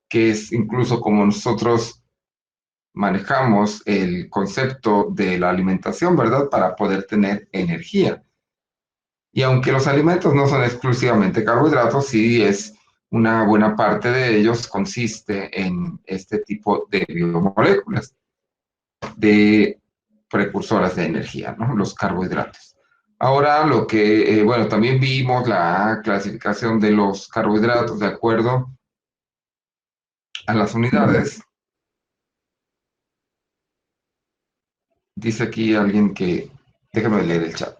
que es incluso como nosotros manejamos el concepto de la alimentación, ¿verdad? Para poder tener energía. Y aunque los alimentos no son exclusivamente carbohidratos, sí es una buena parte de ellos consiste en este tipo de biomoléculas, de precursoras de energía, ¿no? Los carbohidratos. Ahora lo que, bueno, también vimos la clasificación de los carbohidratos de acuerdo a las unidades. Dice aquí alguien que, déjame leer el chat.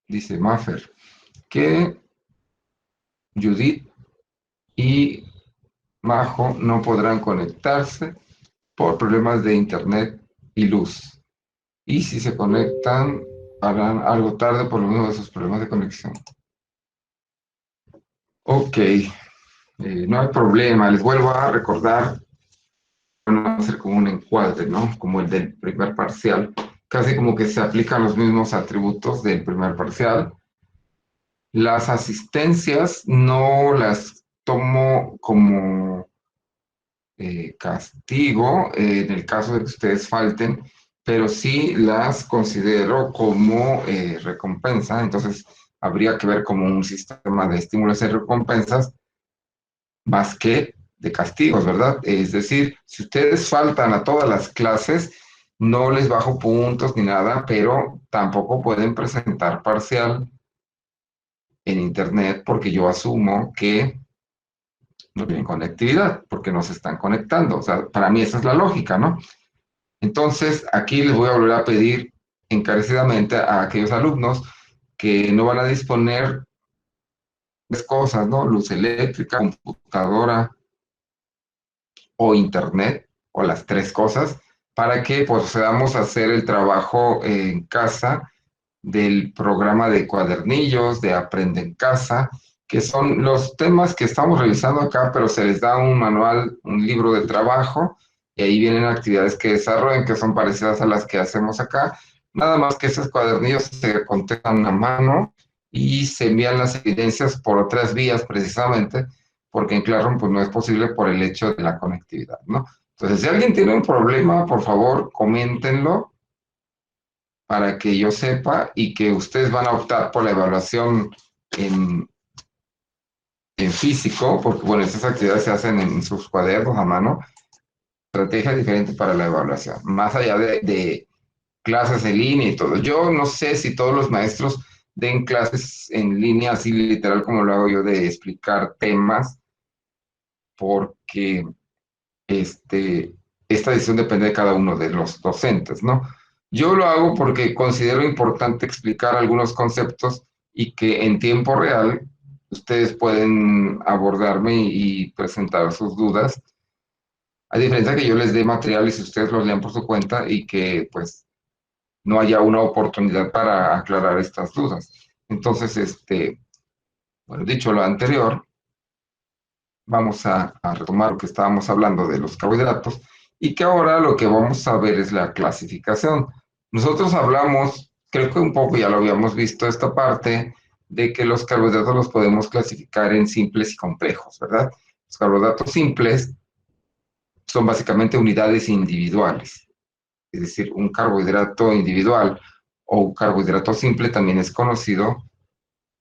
Dice Maffer que Judith y Majo no podrán conectarse por problemas de internet y luz. Y si se conectan, harán algo tarde por lo mismo de sus problemas de conexión. Ok, no hay problema. Les vuelvo a recordar, van a hacer como un encuadre, ¿no? Como el del primer parcial. Casi como que se aplican los mismos atributos del primer parcial. Las asistencias no las tomo como castigo en el caso de que ustedes falten, pero sí las considero como recompensa. Entonces, habría que ver como un sistema de estímulos y recompensas más que de castigos, ¿verdad? Es decir, si ustedes faltan a todas las clases, no les bajo puntos ni nada, pero tampoco pueden presentar parcial en Internet porque yo asumo que no tienen conectividad, porque no se están conectando. O sea, para mí esa es la lógica, ¿no? Entonces, aquí les voy a volver a pedir encarecidamente a aquellos alumnos que no van a disponer de cosas, ¿no? Luz eléctrica, computadora o internet, o las tres cosas, para que procedamos a hacer el trabajo en casa del programa de cuadernillos, de Aprende en Casa, que son los temas que estamos revisando acá, pero se les da un manual, un libro de trabajo, y ahí vienen actividades que desarrollan, que son parecidas a las que hacemos acá, nada más que esos cuadernillos se contestan a mano y se envían las evidencias por otras vías precisamente, porque en Classroom pues no es posible por el hecho de la conectividad, ¿no? Entonces, si alguien tiene un problema, por favor, coméntenlo para que yo sepa y que ustedes van a optar por la evaluación en, en físico, porque bueno, estas actividades se hacen en sus cuadernos a mano, estrategia diferente para la evaluación, más allá de clases en línea y todo. Yo no sé si todos los maestros den clases en línea así literal como lo hago yo de explicar temas, porque esta decisión depende de cada uno de los docentes, ¿no? Yo lo hago porque considero importante explicar algunos conceptos y que en tiempo real ustedes pueden abordarme y presentar sus dudas, a diferencia que yo les dé materiales y ustedes los lean por su cuenta y que pues no haya una oportunidad para aclarar estas dudas. Entonces, bueno, dicho lo anterior, vamos a retomar lo que estábamos hablando de los carbohidratos y que ahora lo que vamos a ver es la clasificación. Nosotros hablamos, creo que un poco ya lo habíamos visto esta parte, de que los carbohidratos los podemos clasificar en simples y complejos, ¿verdad? Los carbohidratos simples son básicamente unidades individuales, es decir, un carbohidrato individual o un carbohidrato simple también es conocido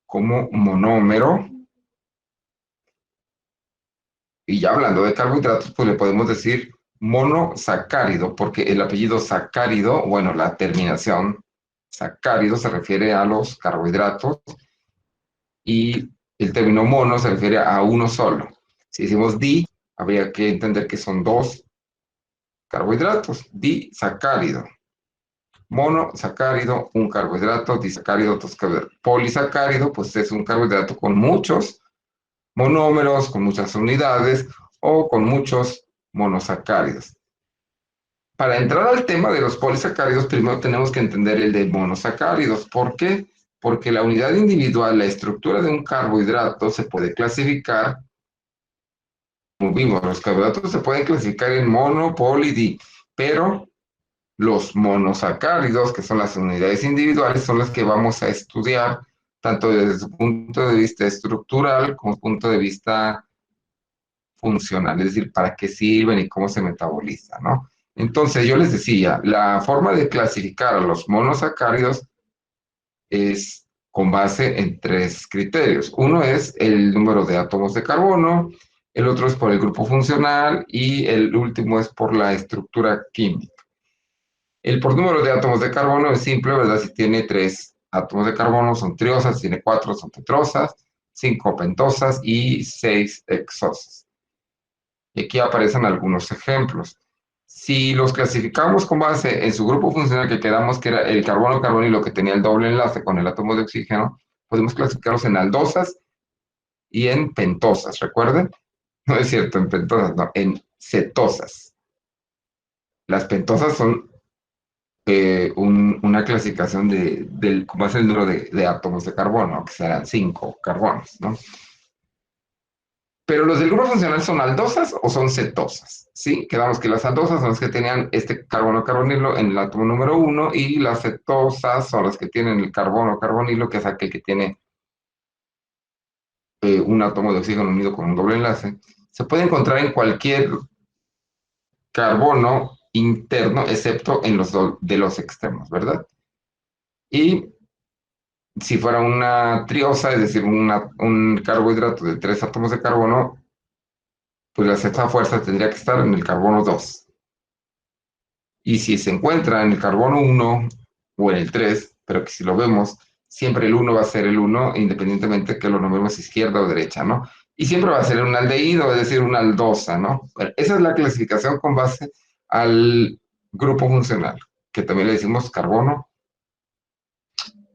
como monómero. Y ya hablando de carbohidratos, pues le podemos decir monosacárido, porque el apellido sacárido, bueno, la terminación sacárido se refiere a los carbohidratos y el término mono se refiere a uno solo. Si decimos di, habría que entender que son dos carbohidratos, disacárido. Monosacárido, un carbohidrato, disacárido, dos carbohidratos. Polisacárido, pues es un carbohidrato con muchos monómeros, con muchas unidades o con muchos monosacáridos. Para entrar al tema de los polisacáridos, primero tenemos que entender el de monosacáridos. ¿Por qué? Porque la unidad individual, la estructura de un carbohidrato se puede clasificar, como vimos, los carbohidratos se pueden clasificar en mono, poli, di, pero los monosacáridos, que son las unidades individuales, son las que vamos a estudiar tanto desde su punto de vista estructural como su punto de vista funcional, es decir, para qué sirven y cómo se metabolizan, ¿no? Entonces, yo les decía, la forma de clasificar a los monosacáridos es con base en tres criterios. Uno es el número de átomos de carbono, el otro es por el grupo funcional y el último es por la estructura química. El por número de átomos de carbono es simple, ¿verdad? Si tiene tres átomos de carbono son triosas, si tiene cuatro son tetrosas, cinco pentosas y seis hexosas. Y aquí aparecen algunos ejemplos. Si los clasificamos con base en su grupo funcional, que quedamos que era el carbono-carbonilo que tenía el doble enlace con el átomo de oxígeno, podemos clasificarlos en aldosas y en pentosas, ¿recuerden? No es cierto, en pentosas, no, en cetosas. Las pentosas son una clasificación con base en el número de átomos de carbono, que serán cinco carbonos, ¿no? Pero los del grupo funcional son aldosas o son cetosas, ¿sí? Quedamos que las aldosas son las que tenían este carbono carbonilo en el átomo número uno y las cetosas son las que tienen el carbono carbonilo, que es aquel que tiene un átomo de oxígeno unido con un doble enlace. Se puede encontrar en cualquier carbono interno, excepto en los de los extremos, ¿verdad? Y si fuera una triosa, es decir, un carbohidrato de tres átomos de carbono, pues la sexta fuerza tendría que estar en el carbono 2. Y si se encuentra en el carbono 1 o en el 3, pero que si lo vemos, siempre el 1 va a ser el 1, independientemente que lo nombremos izquierda o derecha, ¿no? Y siempre va a ser un aldehído, es decir, una aldosa, ¿no? Bueno, esa es la clasificación con base al grupo funcional, que también le decimos carbono.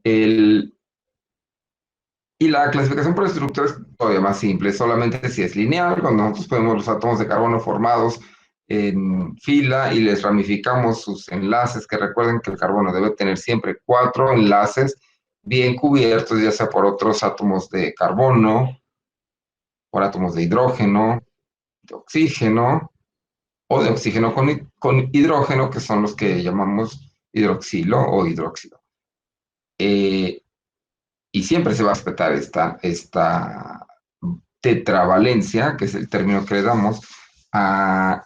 El, y la clasificación por estructura es todavía más simple, solamente si es lineal, cuando nosotros ponemos los átomos de carbono formados en fila y les ramificamos sus enlaces, que recuerden que el carbono debe tener siempre cuatro enlaces bien cubiertos, ya sea por otros átomos de carbono, por átomos de hidrógeno, de oxígeno, o de oxígeno con hidrógeno, que son los que llamamos hidroxilo o hidróxido. Eh, y siempre se va a respetar esta tetravalencia, que es el término que le damos a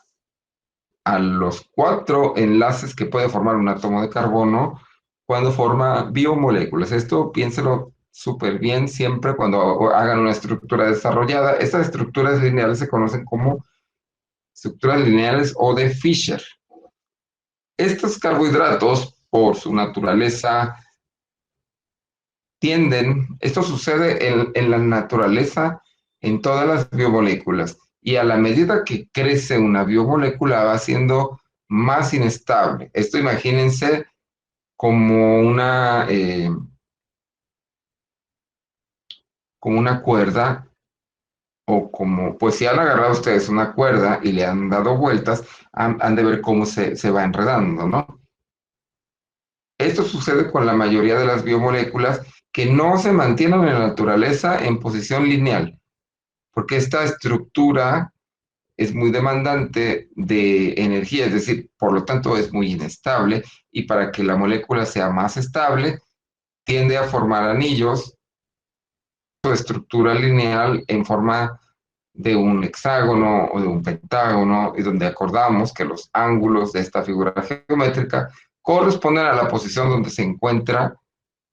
los cuatro enlaces que puede formar un átomo de carbono cuando forma biomoléculas. Esto piénselo súper bien siempre cuando hagan una estructura desarrollada. Estas estructuras lineales se conocen como estructuras lineales o de Fischer. Estos carbohidratos, por su naturaleza, esto sucede en la naturaleza, en todas las biomoléculas, y a la medida que crece una biomolécula va siendo más inestable. Esto imagínense como como una cuerda, o como, pues si han agarrado ustedes una cuerda y le han dado vueltas, han de ver cómo se va enredando, ¿no? Esto sucede con la mayoría de las biomoléculas que no se mantienen en la naturaleza en posición lineal, porque esta estructura es muy demandante de energía, es decir, por lo tanto es muy inestable, y para que la molécula sea más estable, tiende a formar anillos de estructura lineal en forma de un hexágono o de un pentágono, y donde acordamos que los ángulos de esta figura geométrica corresponden a la posición donde se encuentra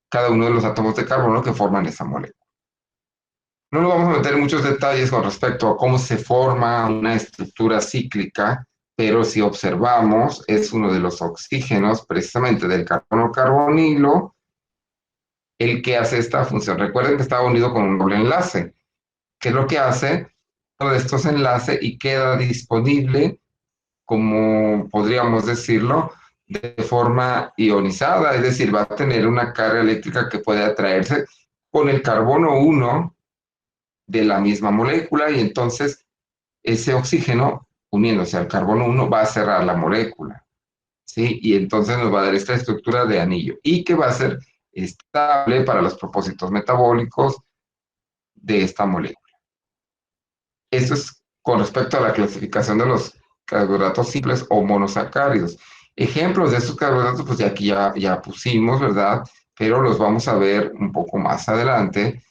cada uno de los átomos de carbono que forman esa molécula. No nos vamos a meter en muchos detalles con respecto a cómo se forma una estructura cíclica, pero si observamos, es uno de los oxígenos, precisamente del carbono carbonilo, el que hace esta función. Recuerden que estaba unido con un doble enlace. ¿Qué es lo que hace? Uno de estos enlaces y queda disponible, como podríamos decirlo, de forma ionizada, es decir, va a tener una carga eléctrica que puede atraerse con el carbono 1 de la misma molécula, y entonces ese oxígeno uniéndose al carbono 1 va a cerrar la molécula, ¿sí? Y entonces nos va a dar esta estructura de anillo y que va a ser estable para los propósitos metabólicos de esta molécula. Esto es con respecto a la clasificación de los carbohidratos simples o monosacáridos. Ejemplos de estos carbohidratos, pues ya aquí ya pusimos, ¿verdad? pero los vamos a ver un poco más adelante.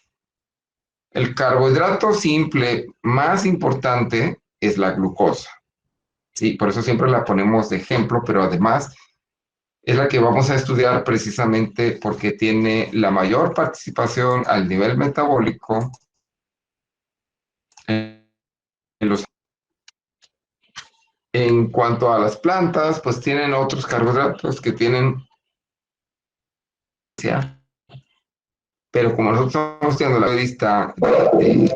El carbohidrato simple más importante es la glucosa. Sí, por eso siempre la ponemos de ejemplo, pero además es la que vamos a estudiar precisamente porque tiene la mayor participación al nivel metabólico en los... En cuanto a las plantas, pues tienen otros carbohidratos que tienen, pero como nosotros estamos estudiando la vista de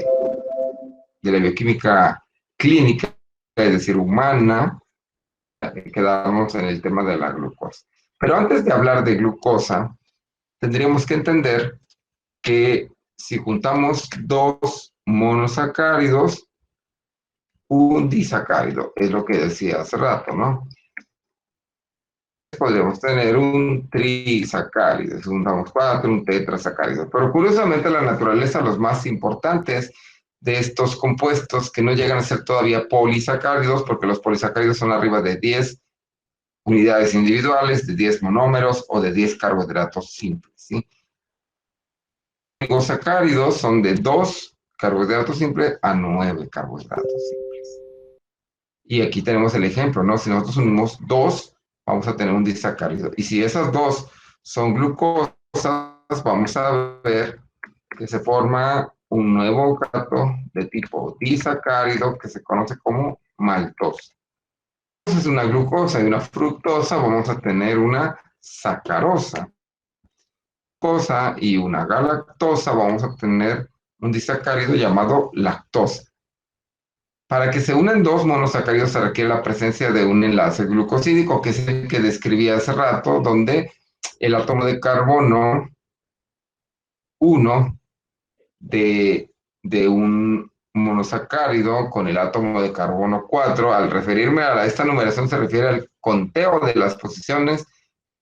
la bioquímica clínica, es decir, humana, quedamos en el tema de la glucosa. Pero antes de hablar de glucosa, tendríamos que entender que si juntamos dos monosacáridos, un disacárido, es lo que decía hace rato, ¿no? Podríamos tener un trisacárido, si juntamos cuatro, un tetrasacárido. Pero curiosamente la naturaleza, los más importantes de estos compuestos que no llegan a ser todavía polisacáridos, porque los polisacáridos son arriba de 10 unidades individuales, de 10 monómeros o de 10 carbohidratos simples, ¿sí? Los sacáridos son de 2 carbohidratos simples a 9 carbohidratos simples. Y aquí tenemos el ejemplo, ¿no? Si nosotros unimos 2, vamos a tener un disacárido. Y si esas 2 son glucosas, vamos a ver que se forma un nuevo carbohidrato de tipo disacárido que se conoce como maltosa. Entonces, una glucosa y una fructosa, vamos a tener una sacarosa. Y una galactosa, vamos a tener un disacárido llamado lactosa. Para que se unan dos monosacáridos se requiere la presencia de un enlace glucosídico, que es el que describí hace rato, donde el átomo de carbono 1 de un monosacárido con el átomo de carbono 4, al referirme a esta numeración se refiere al conteo de las posiciones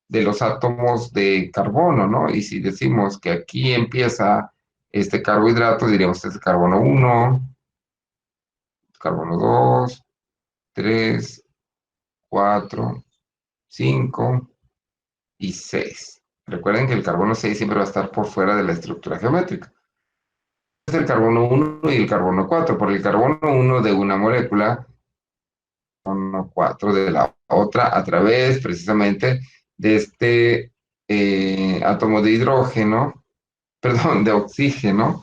de los átomos de carbono, ¿no? Y si decimos que aquí empieza este carbohidrato, diríamos que es carbono 1, carbono 2, 3, 4, 5 y 6. Recuerden que el carbono 6 siempre va a estar por fuera de la estructura geométrica. Es el carbono 1 y el carbono 4. Por el carbono 1 de una molécula, carbono 4 de la otra, a través precisamente de este átomo de hidrógeno, perdón, de oxígeno,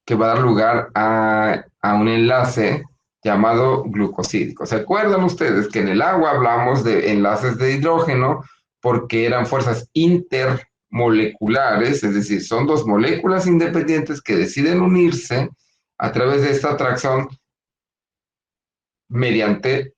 que va a dar lugar a un enlace llamado glucosídico. ¿Se acuerdan ustedes que en el agua hablamos de enlaces de hidrógeno porque eran fuerzas intermoleculares, es decir, son dos moléculas independientes que deciden unirse a través de esta atracción mediante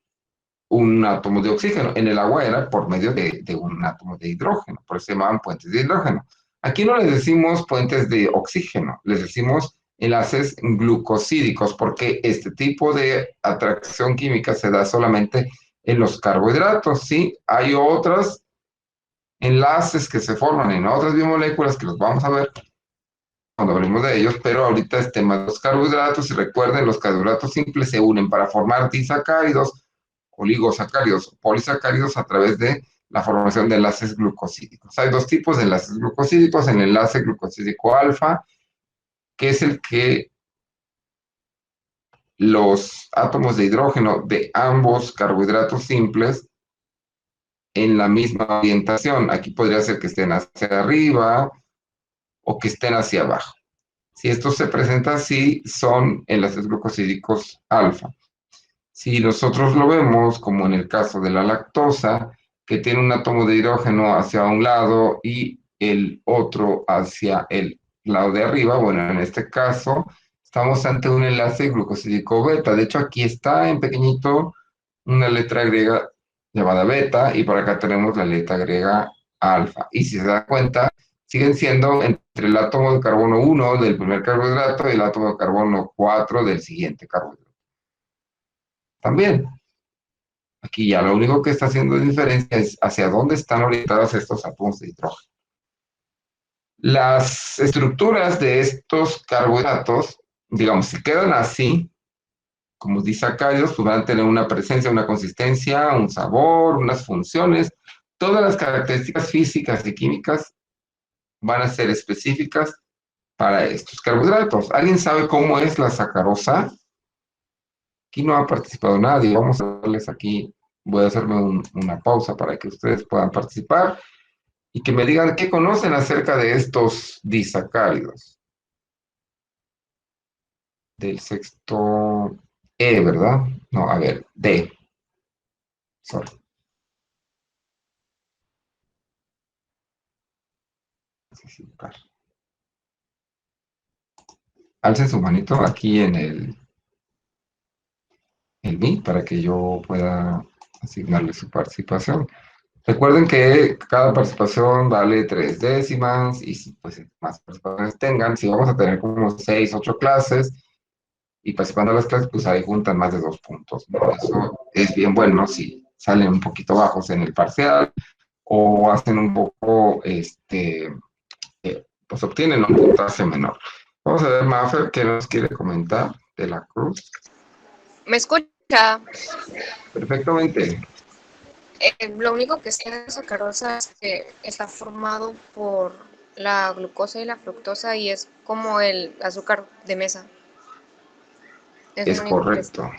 un átomo de oxígeno? En el agua era por medio de un átomo de hidrógeno, por eso se llamaban puentes de hidrógeno. Aquí no les decimos puentes de oxígeno, les decimos enlaces glucosídicos, porque este tipo de atracción química se da solamente en los carbohidratos, ¿sí? Hay otros enlaces que se forman en otras biomoléculas que los vamos a ver cuando hablemos de ellos, pero ahorita es tema de los carbohidratos y recuerden, los carbohidratos simples se unen para formar disacáridos, oligosacáridos o polisacáridos a través de la formación de enlaces glucosídicos. Hay dos tipos de enlaces glucosídicos, el enlace glucosídico alfa, que es el que los átomos de hidrógeno de ambos carbohidratos simples en la misma orientación. Aquí podría ser que estén hacia arriba o que estén hacia abajo. Si esto se presenta así, son enlaces glucosídicos alfa. Si nosotros lo vemos, como en el caso de la lactosa, que tiene un átomo de hidrógeno hacia un lado y el otro hacia el lado de arriba, bueno, en este caso estamos ante un enlace glucosídico beta. De hecho, aquí está en pequeñito una letra griega llamada beta y por acá tenemos la letra griega alfa. Y si se da cuenta, siguen siendo entre el átomo de carbono 1 del primer carbohidrato y el átomo de carbono 4 del siguiente carbohidrato. También, aquí ya lo único que está haciendo diferencia es hacia dónde están orientados estos átomos de hidrógeno. Las estructuras de estos carbohidratos, digamos, si quedan así, como disacáridos, pues van a tener una presencia, una consistencia, un sabor, unas funciones, todas las características físicas y químicas van a ser específicas para estos carbohidratos. ¿Alguien sabe cómo es la sacarosa? Aquí no ha participado nadie. Vamos a darles aquí, voy a hacerme una pausa para que ustedes puedan participar y que me digan qué conocen acerca de estos disacáridos. Del sexto ¿verdad? No, a ver, D. Sorry. Alcen su manito aquí en el Meet para que yo pueda asignarle su participación. Recuerden que cada participación vale 3 décimas y si pues más participaciones tengan, si vamos a tener como 6, 8 clases y participando en las clases, pues ahí juntan más de 2 puntos, ¿no? Eso es bien bueno si salen un poquito bajos en el parcial o hacen un poco, pues obtienen un puntaje menor. Vamos a ver, Mafer, ¿qué nos quiere comentar de la Cruz? ¿Me escucha? Perfectamente. Lo único que sé de sacarosa es que está formado por la glucosa y la fructosa y es como el azúcar de mesa. Es lo Es único que sé. correcto.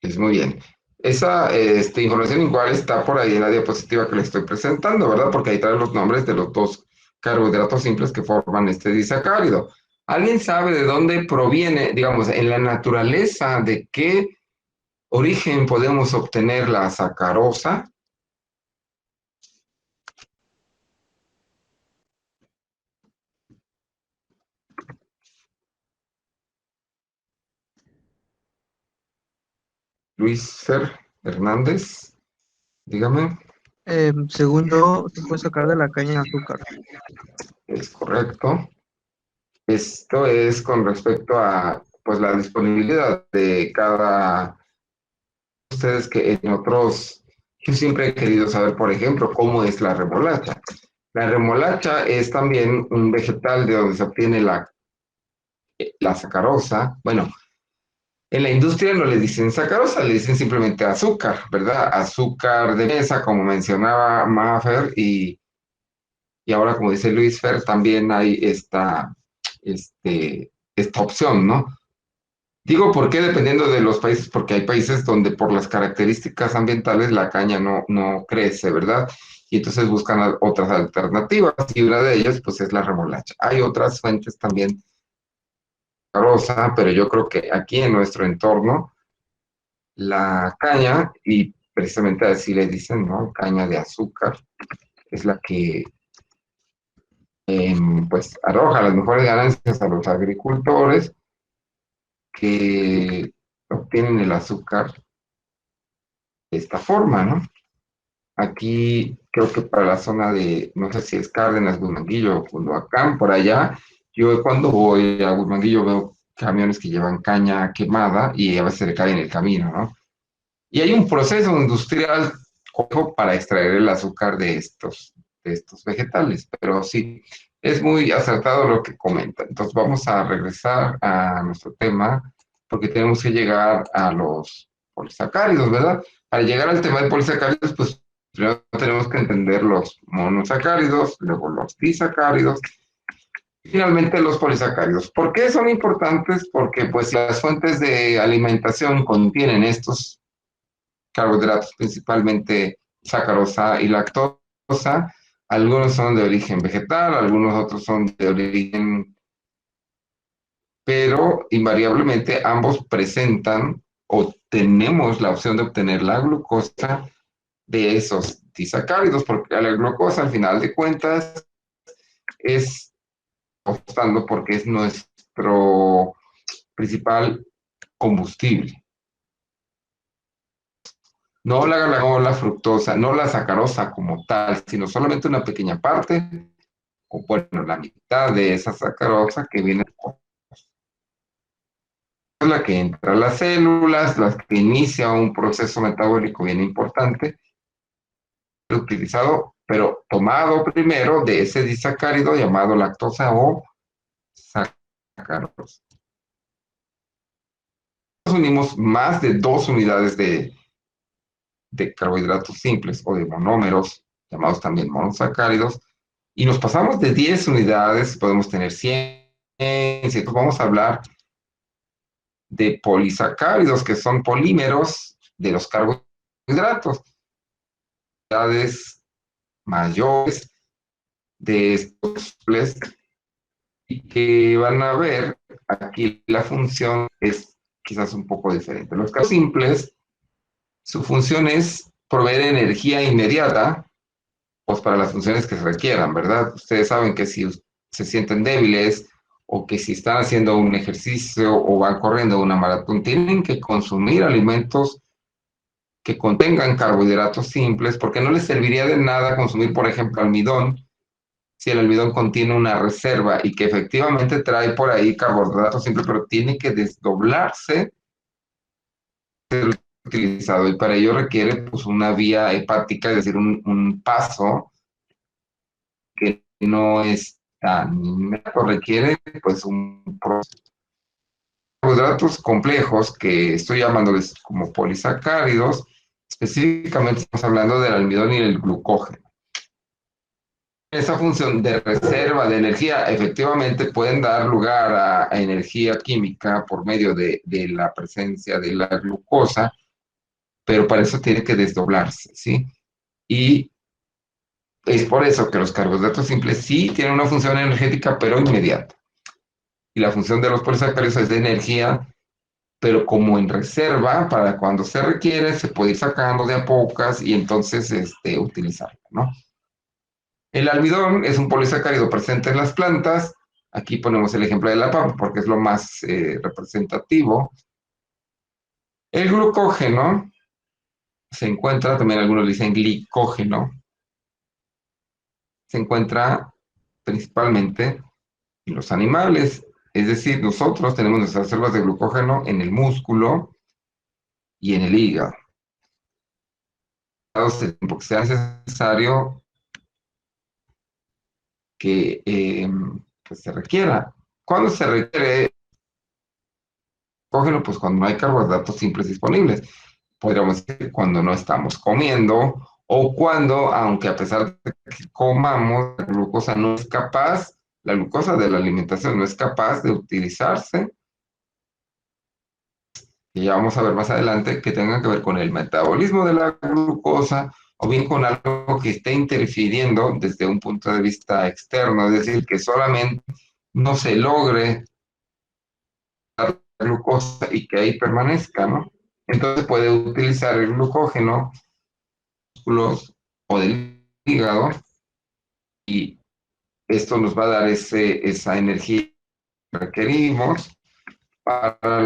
Es muy bien. Esa información igual está por ahí en la diapositiva que le estoy presentando, ¿verdad? Porque ahí trae los nombres de los dos carbohidratos simples que forman este disacárido. ¿Alguien sabe de dónde proviene, digamos, en la naturaleza, de qué origen podemos obtener la sacarosa? Luis Fer Hernández, dígame. Según yo, se puede sacar de la caña de azúcar. Es correcto. Esto es con respecto a, pues, la disponibilidad de cada ustedes que en otros, yo siempre he querido saber, por ejemplo, cómo es la remolacha. La remolacha es también un vegetal de donde se obtiene la sacarosa. Bueno, en la industria no le dicen sacarosa, le dicen simplemente azúcar, ¿verdad? Azúcar de mesa, como mencionaba Mafer, y ahora, como dice Luis Fer, también hay esta opción, ¿no? Digo por qué dependiendo de los países, porque hay países donde por las características ambientales la caña no crece, ¿verdad? Y entonces buscan otras alternativas y una de ellas pues es la remolacha. Hay otras fuentes también rosa, pero yo creo que aquí en nuestro entorno la caña, y precisamente así le dicen, ¿no? Caña de azúcar, es la que pues arroja las mejores ganancias a los agricultores que obtienen el azúcar de esta forma, ¿no? Aquí creo que para la zona de, no sé si es Cárdenas, Huimanguillo o Cunduacán, por allá, yo cuando voy a Huimanguillo veo camiones que llevan caña quemada y a veces se le cae en el camino, ¿no? Y hay un proceso industrial para extraer el azúcar de estos vegetales, pero sí, es muy acertado lo que comenta. Entonces vamos a regresar a nuestro tema porque tenemos que llegar a los polisacáridos, ¿verdad? Para llegar al tema de polisacáridos, pues primero tenemos que entender los monosacáridos, luego los disacáridos, y finalmente los polisacáridos. ¿Por qué son importantes? Porque pues las fuentes de alimentación contienen estos carbohidratos, principalmente sacarosa y lactosa. Algunos son de origen vegetal, algunos otros son de origen, pero invariablemente ambos presentan o tenemos la opción de obtener la glucosa de esos disacáridos, porque la glucosa al final de cuentas es apostando porque es nuestro principal combustible. No la fructosa, no la sacarosa como tal, sino solamente una pequeña parte, o bueno, la mitad de esa sacarosa que viene es la que entra a las células, la que inicia un proceso metabólico bien importante, utilizado, pero tomado primero de ese disacárido llamado lactosa o sacarosa. Unimos más de 2 unidades de carbohidratos simples o de monómeros, llamados también monosacáridos, y nos pasamos de 10 unidades, podemos tener 100, entonces vamos a hablar de polisacáridos, que son polímeros de los carbohidratos, unidades mayores de estos y que van a ver aquí la función es quizás un poco diferente. Los casos simples, su función es proveer energía inmediata, pues para las funciones que se requieran, ¿verdad? Ustedes saben que si se sienten débiles o que si están haciendo un ejercicio o van corriendo una maratón, tienen que consumir alimentos que contengan carbohidratos simples, porque no les serviría de nada consumir, por ejemplo, almidón, si el almidón contiene una reserva y que efectivamente trae por ahí carbohidratos simples, pero tiene que desdoblarse, ser utilizado, y para ello requiere pues una vía hepática, es decir, un paso que no es tan inmediato, requiere pues un proceso. Carbohidratos complejos, que estoy llamándoles como polisacáridos, específicamente estamos hablando del almidón y el glucógeno. Esa función de reserva de energía efectivamente pueden dar lugar a energía química por medio de la presencia de la glucosa, pero para eso tiene que desdoblarse, ¿sí? Y es por eso que los carbohidratos simples sí tienen una función energética, pero inmediata. Y la función de los polisacáridos es de energía, pero como en reserva, para cuando se requiere, se puede ir sacando de a pocas y entonces utilizarla, ¿no? El almidón es un polisacárido presente en las plantas. Aquí ponemos el ejemplo de la papa porque es lo más representativo. El glucógeno se encuentra, también algunos dicen glicógeno, se encuentra principalmente en los animales. Es decir, nosotros tenemos nuestras células de glucógeno en el músculo y en el hígado. Porque sea necesario que pues se requiera. ¿Cuándo se requiere glucógeno? Pues cuando no hay carbohidratos simples disponibles. Podríamos decir cuando no estamos comiendo o cuando, aunque a pesar de que comamos, la glucosa no es capaz, la glucosa de la alimentación no es capaz de utilizarse, y ya vamos a ver más adelante, que tenga que ver con el metabolismo de la glucosa o bien con algo que esté interfiriendo desde un punto de vista externo, es decir, que solamente no se logre la glucosa y que ahí permanezca, ¿no? Entonces puede utilizar el glucógeno músculos o del hígado y esto nos va a dar esa energía que requerimos para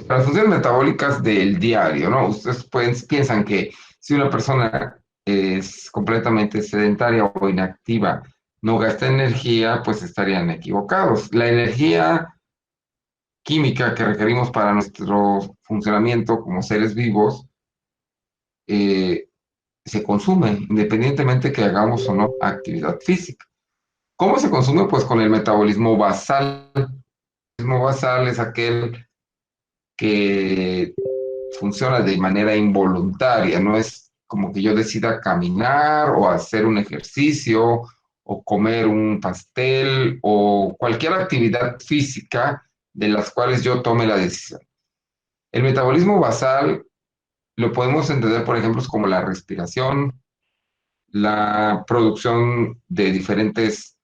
las funciones metabólicas del diario, ¿no? Ustedes piensan que si una persona es completamente sedentaria o inactiva, no gasta energía, pues estarían equivocados. La energía química que requerimos para nuestro funcionamiento como seres vivos eh, se consume, independientemente que hagamos o no actividad física. ¿Cómo se consume? Pues con el metabolismo basal. El metabolismo basal es aquel que funciona de manera involuntaria, no es como que yo decida caminar o hacer un ejercicio o comer un pastel o cualquier actividad física de las cuales yo tome la decisión. El metabolismo basal lo podemos entender, por ejemplo, como la respiración, la producción de diferentes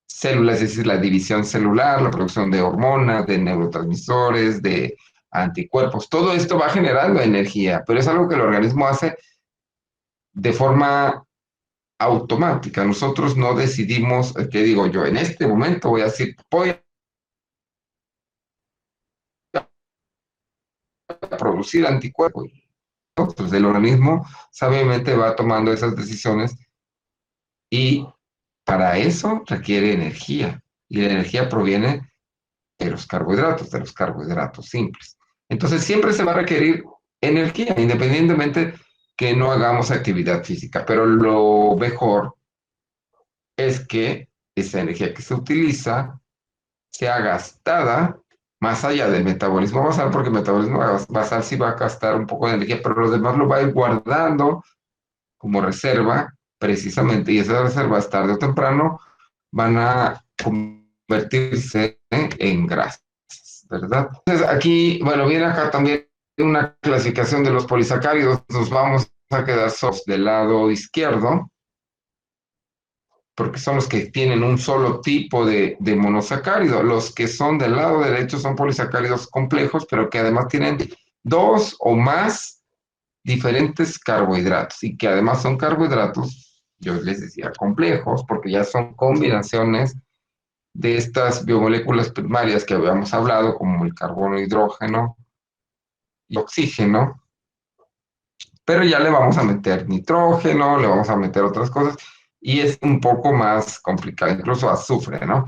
células, es decir, la división celular, la producción de hormonas, de neurotransmisores, de anticuerpos. Todo esto va generando energía, pero es algo que el organismo hace de forma automática. Nosotros no decidimos, ¿qué digo yo? En este momento voy a decir, voy a producir anticuerpos. Entonces, el organismo sabiamente va tomando esas decisiones y para eso requiere energía. Y la energía proviene de los carbohidratos simples. Entonces siempre se va a requerir energía, independientemente que no hagamos actividad física, pero lo mejor es que esa energía que se utiliza sea gastada más allá del metabolismo basal, porque el metabolismo basal sí va a gastar un poco de energía, pero los demás lo va a ir guardando como reserva precisamente, y esas reservas tarde o temprano van a convertirse en grasas, ¿verdad? Entonces aquí, bueno, viene acá también una clasificación de los polisacáridos. Nos vamos a quedar del lado izquierdo, porque son los que tienen un solo tipo de monosacárido. Los que son del lado derecho son polisacáridos complejos, pero que además tienen dos o más diferentes carbohidratos y que además son carbohidratos, yo les decía, complejos, porque ya son combinaciones de estas biomoléculas primarias que habíamos hablado, como el carbono, hidrógeno y oxígeno, pero ya le vamos a meter nitrógeno, le vamos a meter otras cosas, y es un poco más complicado, incluso azufre, ¿no?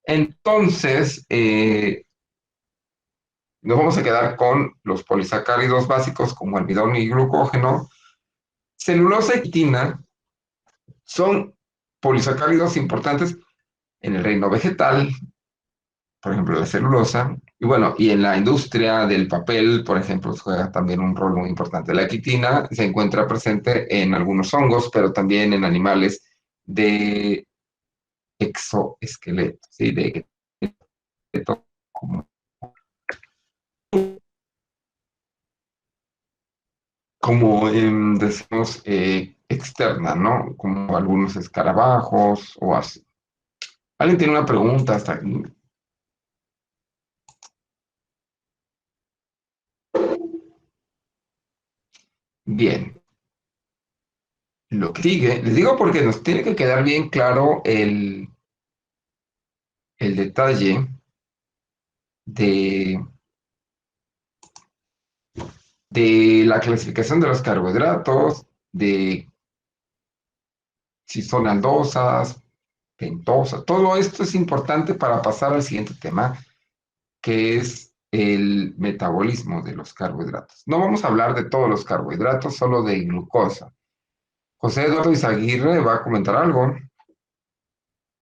Entonces, nos vamos a quedar con los polisacáridos básicos como almidón y glucógeno. Celulosa y quitina son polisacáridos importantes en el reino vegetal, por ejemplo, la celulosa, y bueno, y en la industria del papel, por ejemplo, juega también un rol muy importante. La quitina se encuentra presente en algunos hongos, pero también en animales de exoesqueleto, ¿sí? De esqueleto como, decimos, externa, ¿no? Como algunos escarabajos o así. ¿Alguien tiene una pregunta hasta aquí? Bien. Lo que sigue, les digo porque nos tiene que quedar bien claro el detalle de, de la clasificación de los carbohidratos, de si son aldosas, pentosas. Todo esto es importante para pasar al siguiente tema, que es el metabolismo de los carbohidratos. No vamos a hablar de todos los carbohidratos, solo de glucosa. José Eduardo Izaguirre va a comentar algo.